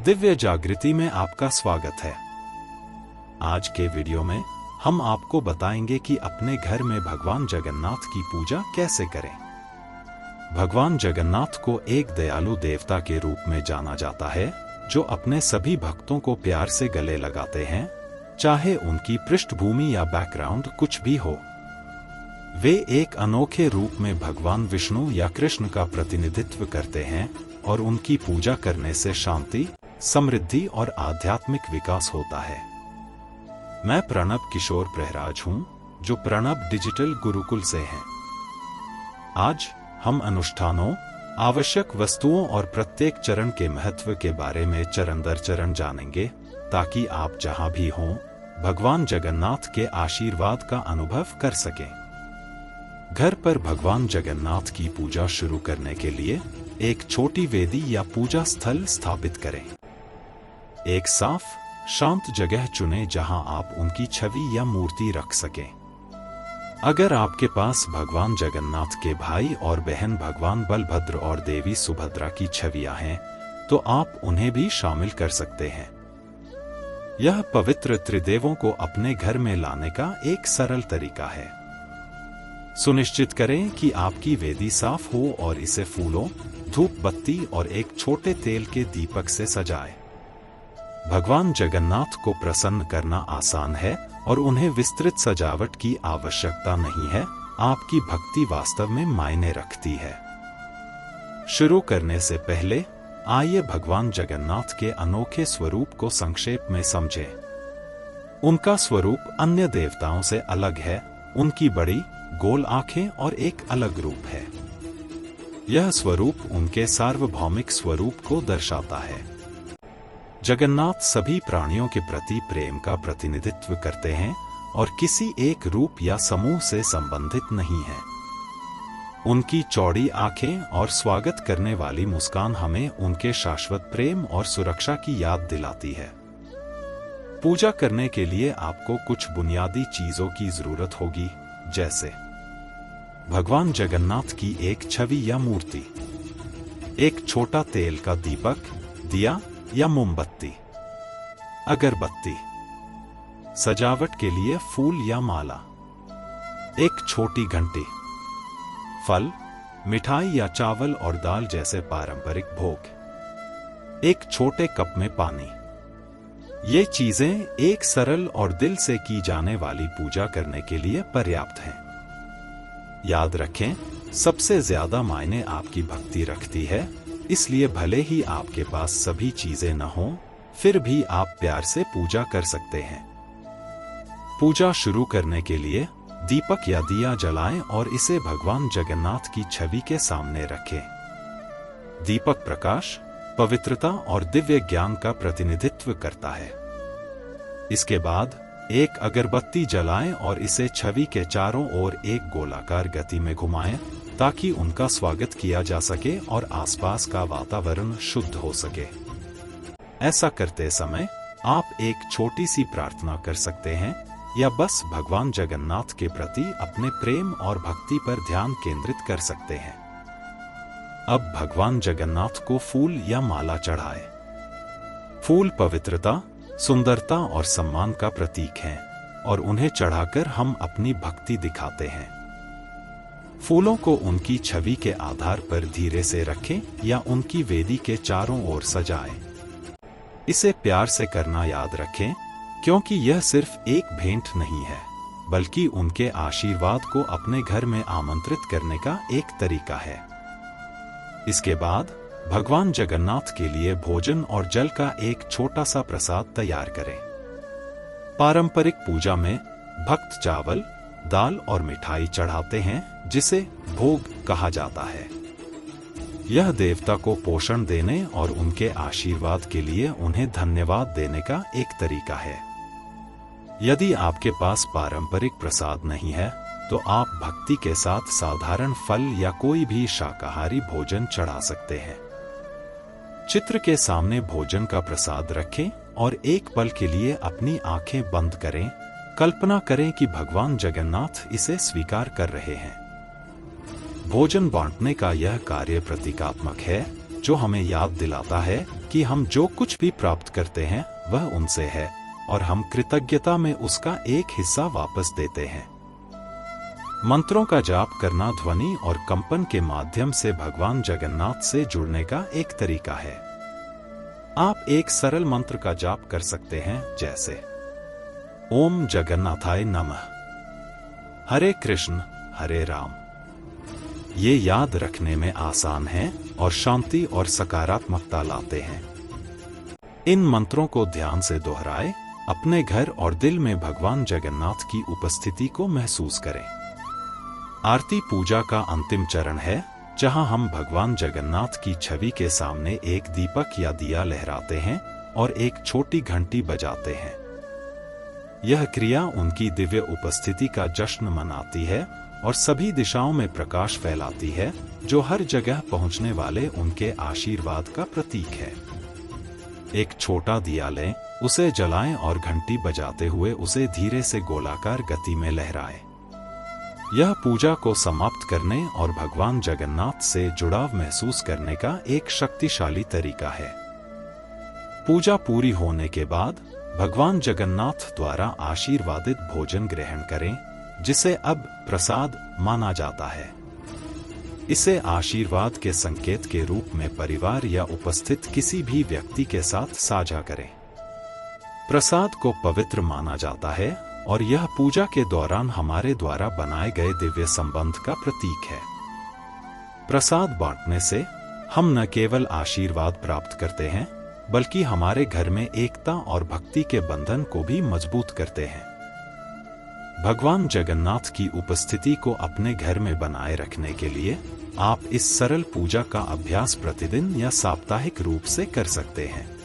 दिव्य जागृति में आपका स्वागत है। आज के वीडियो में हम आपको बताएंगे कि अपने घर में भगवान जगन्नाथ की पूजा कैसे करें। भगवान जगन्नाथ को एक दयालु देवता के रूप में जाना जाता है, जो अपने सभी भक्तों को प्यार से गले लगाते हैं, चाहे उनकी पृष्ठभूमि या बैकग्राउंड कुछ भी हो। वे एक अनोखे रूप में भगवान विष्णु या कृष्ण का प्रतिनिधित्व करते हैं और उनकी पूजा करने से शांति, समृद्धि और आध्यात्मिक विकास होता है। मैं प्रणब किशोर प्रहराज हूं, जो प्रणब डिजिटल गुरुकुल से हैं। आज हम अनुष्ठानों, आवश्यक वस्तुओं और प्रत्येक चरण के महत्व के बारे में चरण दर चरण जानेंगे, ताकि आप जहां भी हों, भगवान जगन्नाथ के आशीर्वाद का अनुभव कर सकें। घर पर भगवान जगन्नाथ की पूजा शुरू करने के लिए एक छोटी वेदी या पूजा स्थल स्थापित करें। एक साफ, शांत जगह चुनें जहां आप उनकी छवि या मूर्ति रख सकें। अगर आपके पास भगवान जगन्नाथ के भाई और बहन भगवान बलभद्र और देवी सुभद्रा की छवियां हैं, तो आप उन्हें भी शामिल कर सकते हैं। यह पवित्र त्रिदेवों को अपने घर में लाने का एक सरल तरीका है। सुनिश्चित करें कि आपकी वेदी साफ हो और इसे फूलों, धूप बत्ती और एक छोटे तेल के दीपक से सजाएं। भगवान जगन्नाथ को प्रसन्न करना आसान है और उन्हें विस्तृत सजावट की आवश्यकता नहीं है। आपकी भक्ति वास्तव में मायने रखती है। शुरू करने से पहले आइए भगवान जगन्नाथ के अनोखे स्वरूप को संक्षेप में समझें। उनका स्वरूप अन्य देवताओं से अलग है। उनकी बड़ी, गोल आंखें और एक अलग रूप है। यह स्वरूप उनके सार्वभौमिक स्वरूप को दर्शाता है। जगन्नाथ सभी प्राणियों के प्रति प्रेम का प्रतिनिधित्व करते हैं और किसी एक रूप या समूह से संबंधित नहीं है। उनकी चौड़ी आंखें और स्वागत करने वाली मुस्कान हमें उनके शाश्वत प्रेम और सुरक्षा की याद दिलाती है। पूजा करने के लिए आपको कुछ बुनियादी चीजों की जरूरत होगी, जैसे भगवान जगन्नाथ की एक छवि या मूर्ति, एक छोटा तेल का दीपक, दिया या मोमबत्ती, अगरबत्ती, सजावट के लिए फूल या माला, एक छोटी घंटी, फल, मिठाई या चावल और दाल जैसे पारंपरिक भोग, एक छोटे कप में पानी। ये चीजें एक सरल और दिल से की जाने वाली पूजा करने के लिए पर्याप्त हैं। याद रखें, सबसे ज्यादा मायने आपकी भक्ति रखती है, इसलिए भले ही आपके पास सभी चीजें न हों, फिर भी आप प्यार से पूजा कर सकते हैं। पूजा शुरू करने के लिए दीपक या दिया जलाएं और इसे भगवान जगन्नाथ की छवि के सामने रखें। दीपक प्रकाश, पवित्रता और दिव्य ज्ञान का प्रतिनिधित्व करता है। इसके बाद एक अगरबत्ती जलाएं और इसे छवि के चारों ओर एक गोलाकार गति में घुमाएं, ताकि उनका स्वागत किया जा सके और आसपास का वातावरण शुद्ध हो सके। ऐसा करते समय आप एक छोटी सी प्रार्थना कर सकते हैं या बस भगवान जगन्नाथ के प्रति अपने प्रेम और भक्ति पर ध्यान केंद्रित कर सकते हैं। अब भगवान जगन्नाथ को फूल या माला चढ़ाएं। फूल पवित्रता, सुंदरता और सम्मान का प्रतीक हैं और उन्हें चढ़ाकर हम अपनी भक्ति दिखाते हैं। फूलों को उनकी छवि के आधार पर धीरे से रखें या उनकी वेदी के चारों ओर सजाएं। इसे प्यार से करना याद रखें, क्योंकि यह सिर्फ एक भेंट नहीं है, बल्कि उनके आशीर्वाद को अपने घर में आमंत्रित करने का एक तरीका है। इसके बाद भगवान जगन्नाथ के लिए भोजन और जल का एक छोटा सा प्रसाद तैयार करें। पारंपरिक पूजा में भक्त चावल, दाल और मिठाई चढ़ाते हैं, जिसे भोग कहा जाता है। यह देवता को पोषण देने और उनके आशीर्वाद के लिए उन्हें धन्यवाद देने का एक तरीका है। यदि आपके पास पारंपरिक प्रसाद नहीं है, तो आप भक्ति के साथ साधारण फल या कोई भी शाकाहारी भोजन चढ़ा सकते हैं। चित्र के सामने भोजन का प्रसाद रखें और एक पल के लिए अपनी आंखें बंद करें। कल्पना करें कि भगवान जगन्नाथ इसे स्वीकार कर रहे हैं। भोजन बांटने का यह कार्य प्रतीकात्मक है, जो हमें याद दिलाता है कि हम जो कुछ भी प्राप्त करते हैं वह उनसे है और हम कृतज्ञता में उसका एक हिस्सा वापस देते हैं। मंत्रों का जाप करना ध्वनि और कंपन के माध्यम से भगवान जगन्नाथ से जुड़ने का एक तरीका है। आप एक सरल मंत्र का जाप कर सकते हैं, जैसे ओम जगन्नाथाय नमः, हरे कृष्ण हरे राम। ये याद रखने में आसान है और शांति और सकारात्मकता लाते हैं। इन मंत्रों को ध्यान से दोहराएं, अपने घर और दिल में भगवान जगन्नाथ की उपस्थिति को महसूस करें। आरती पूजा का अंतिम चरण है, जहां हम भगवान जगन्नाथ की छवि के सामने एक दीपक या दिया लहराते हैं और एक छोटी घंटी बजाते हैं। यह क्रिया उनकी दिव्य उपस्थिति का जश्न मनाती है और सभी दिशाओं में प्रकाश फैलाती है, जो हर जगह पहुंचने वाले उनके आशीर्वाद का प्रतीक है। एक छोटा दिया लें, उसे जलाएं और घंटी बजाते हुए उसे धीरे से गोलाकार गति में लहराएं। यह पूजा को समाप्त करने और भगवान जगन्नाथ से जुड़ाव महसूस करने का एक शक्तिशाली तरीका है। पूजा पूरी होने के बाद भगवान जगन्नाथ द्वारा आशीर्वादित भोजन ग्रहण करें, जिसे अब प्रसाद माना जाता है। इसे आशीर्वाद के संकेत के रूप में परिवार या उपस्थित किसी भी व्यक्ति के साथ साझा करें। प्रसाद को पवित्र माना जाता है और यह पूजा के दौरान हमारे द्वारा बनाए गए दिव्य संबंध का प्रतीक है। प्रसाद बांटने से हम न केवल आशीर्वाद प्राप्त करते हैं, बल्कि हमारे घर में एकता और भक्ति के बंधन को भी मजबूत करते हैं। भगवान जगन्नाथ की उपस्थिति को अपने घर में बनाए रखने के लिए आप इस सरल पूजा का अभ्यास प्रतिदिन या साप्ताहिक रूप से कर सकते हैं।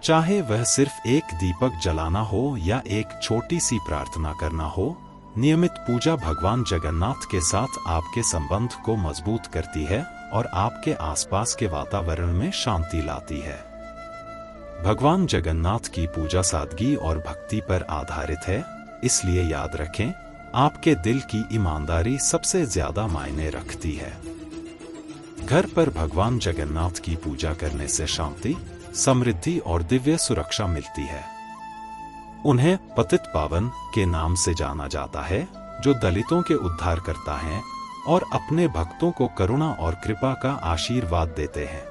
चाहे वह सिर्फ एक दीपक जलाना हो या एक छोटी सी प्रार्थना करना हो, नियमित पूजा भगवान जगन्नाथ के साथ आपके संबंध को मजबूत करती है और आपके आसपास के वातावरण में शांति लाती है। भगवान जगन्नाथ की पूजा सादगी और भक्ति पर आधारित है, इसलिए याद रखें, आपके दिल की ईमानदारी सबसे ज्यादा मायने रखती है। घर पर भगवान जगन्नाथ की पूजा करने से शांति, समृद्धि और दिव्य सुरक्षा मिलती है। उन्हें पतित पावन के नाम से जाना जाता है, जो दलितों के उद्धार करता है और अपने भक्तों को करुणा और कृपा का आशीर्वाद देते हैं।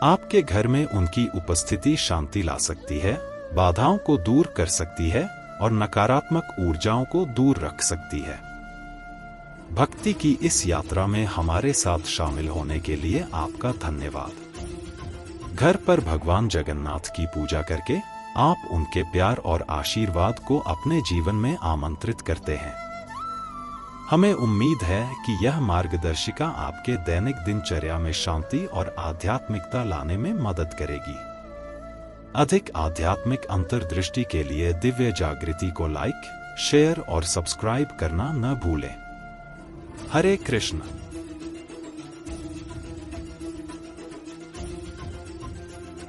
आपके घर में उनकी उपस्थिति शांति ला सकती है, बाधाओं को दूर कर सकती है और नकारात्मक ऊर्जाओं को दूर रख सकती है। भक्ति की इस यात्रा में हमारे साथ शामिल होने के लिए आपका धन्यवाद। घर पर भगवान जगन्नाथ की पूजा करके आप उनके प्यार और आशीर्वाद को अपने जीवन में आमंत्रित करते हैं। हमें उम्मीद है कि यह मार्गदर्शिका आपके दैनिक दिनचर्या में शांति और आध्यात्मिकता लाने में मदद करेगी। अधिक आध्यात्मिक अंतर्दृष्टि के लिए दिव्य जागृति को लाइक, शेयर और सब्सक्राइब करना न भूलें। हरे कृष्ण।